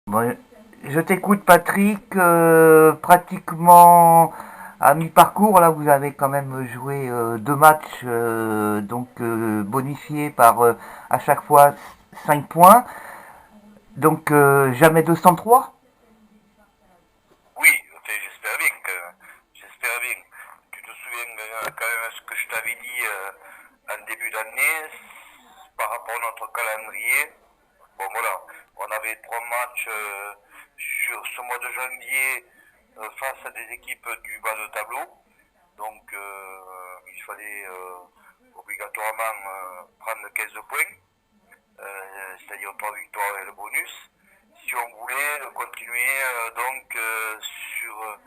Bon, je t'écoute Patrick, pratiquement à mi-parcours, là vous avez quand même joué deux matchs, donc bonifiés par à chaque fois 5 points, donc jamais 203. Oui, enfin, j'espère bien j'espère bien. Tu te souviens quand même ce que je t'avais dit en début d'année par rapport à notre calendrier. Bon voilà, on avait trois matchs sur ce mois de janvier face à des équipes du bas de tableau. Donc il fallait obligatoirement prendre 15 points, c'est-à-dire 3 victoires et le bonus, si on voulait continuer sur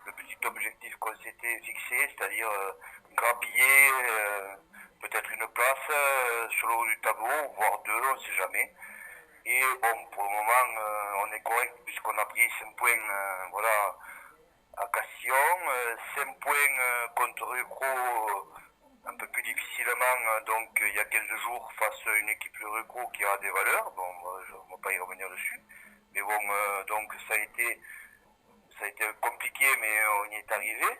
le petit objectif qu'on s'était fixé, c'est-à-dire grappiller peut-être une place sur le haut du tableau, voire deux, on ne sait jamais. Et bon, pour le moment, on est correct puisqu'on a pris 5 points voilà, à Castillon, 5 points contre Rucro un peu plus difficilement, donc il y a quelques jours face à une équipe de Rucro qui a des valeurs. Bon, je ne vais pas y revenir dessus. Mais bon, donc ça a été compliqué, mais on y est arrivé.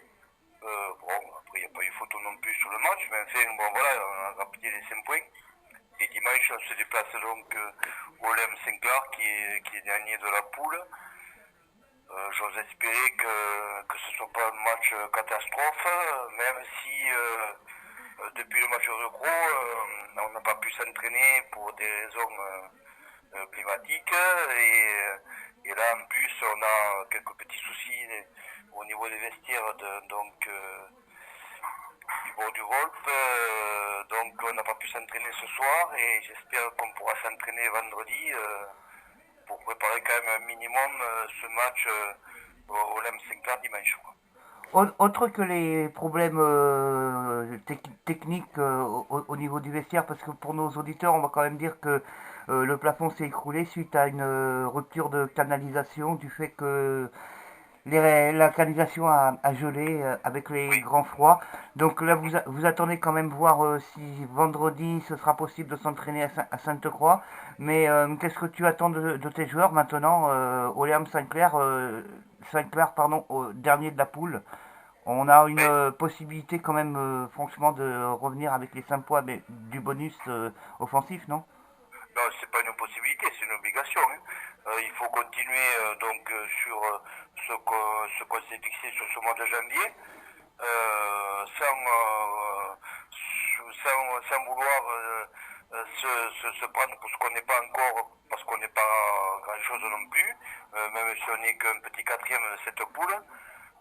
Bon, après, il n'y a pas eu photo non plus sur le match, mais enfin, bon, voilà, on a rapidé les 5 points. Et dimanche, on se déplace donc au LEM Saint-Clar, qui est dernier de la poule. J'ose espérer que ce ne soit pas un match catastrophe, même si depuis le match de Recro, on n'a pas pu s'entraîner pour des raisons climatiques. Et là, en plus, on a quelques petits soucis au niveau des vestiaires du bord du Volpe. Donc, on n'a pas pu s'entraîner ce soir et j'espère qu'on pourra s'entraîner vendredi pour préparer quand même un minimum ce match au LEM Sinclair dimanche. Autre que les problèmes techniques au niveau du vestiaire, parce que pour nos auditeurs, on va quand même dire que le plafond s'est écroulé suite à une rupture de canalisation, du fait que la canalisation a gelé avec les Oui. grands froids. Donc là, vous attendez quand même voir si vendredi ce sera possible de s'entraîner à Sainte-Croix. Mais qu'est-ce que tu attends de tes joueurs maintenant Oléam Saint-Clair, Saint-Clair, pardon, au dernier de la poule. On a une Mais possibilité quand même, franchement, de revenir avec les 5 points, mais du bonus offensif, non? non, c'est pas une possibilité, c'est une obligation, hein. Il faut continuer sur ce qu'on s'est fixé sur ce mois de janvier, sans vouloir se prendre pour ce qu'on n'est pas encore, parce qu'on n'est pas grand-chose non plus, même si on n'est qu'un petit quatrième de cette poule.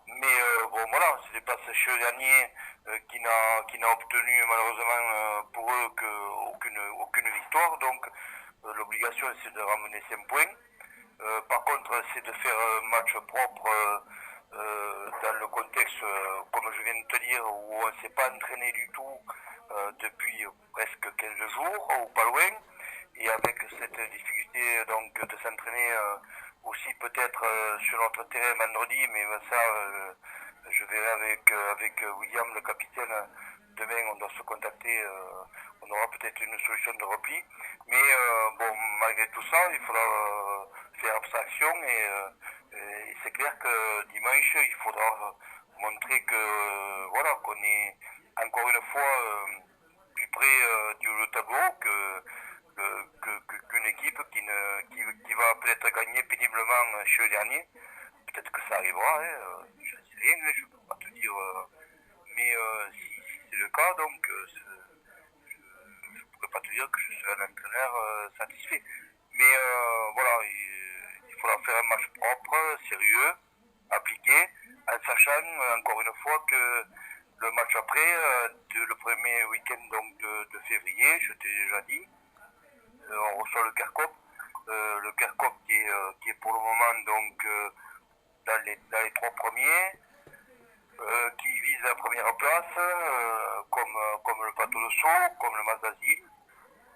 Mais bon voilà, c'est des places chez le dernier qui n'a obtenu malheureusement pour eux aucune victoire. Donc l'obligation c'est de ramener 5 points. Par contre, c'est de faire un match propre dans le contexte, comme je viens de te dire, où on ne s'est pas entraîné du tout depuis presque 15 jours, ou pas loin, et avec cette difficulté donc de s'entraîner aussi peut-être sur notre terrain vendredi, mais ça, je verrai avec William, le capitaine. Demain, on doit se contacter. On aura peut-être une solution de repli. Mais bon, malgré tout ça, il faudra faire abstraction et c'est clair que dimanche, il faudra montrer que voilà qu'on est encore une fois plus près du haut tableau qu'une équipe qui va peut-être gagner péniblement chez le dernier. Peut-être que ça arrivera, hein, je ne sais rien, hein, je ne peux pas te dire. Mais si c'est le cas, donc je ne pourrais pas te dire que je serai un entraîneur satisfait. Mais voilà, il faudra faire un match propre, sérieux, appliqué, en sachant encore une fois que le match après, le premier week-end de février, je t'ai déjà dit, on reçoit le Kerkop qui est pour le moment dans les trois premiers, qui vise la première place, comme le Plateau de Sceaux, comme le Mazazil,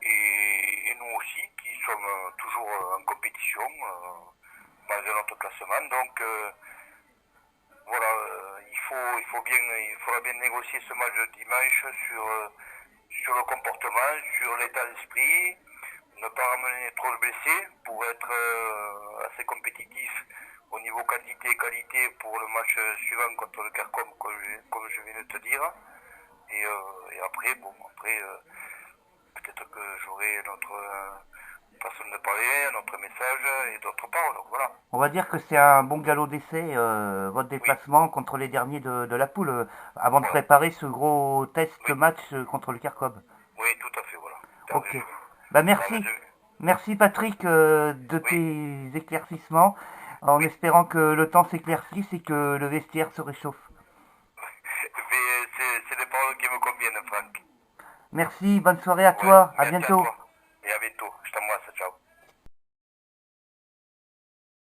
et nous aussi qui sommes toujours en compétition malgré notre classement. Donc voilà, il faudra bien négocier ce match de dimanche sur le comportement, sur l'état d'esprit, ne pas ramener trop de blessés pour être assez compétitif au niveau quantité et qualité pour le match suivant contre le Carcom, comme je viens de te dire. Et après, peut-être que j'aurai notre façon de parler, notre message et d'autres paroles. Donc voilà. On va dire que c'est un bon galop d'essai, votre Oui, déplacement contre les derniers de la poule, avant de voilà. préparer ce gros test Oui, match contre le Carcob. oui, tout à fait, voilà. T'as Ok. raison. Bah T'as merci. raison. Merci Patrick de Oui, tes éclaircissements, en oui. espérant que le temps s'éclaircisse et que le vestiaire se réchauffe. Mais c'est des paroles qui me conviennent, Franck. Merci, bonne soirée à Ouais, toi, à merci à bientôt. toi.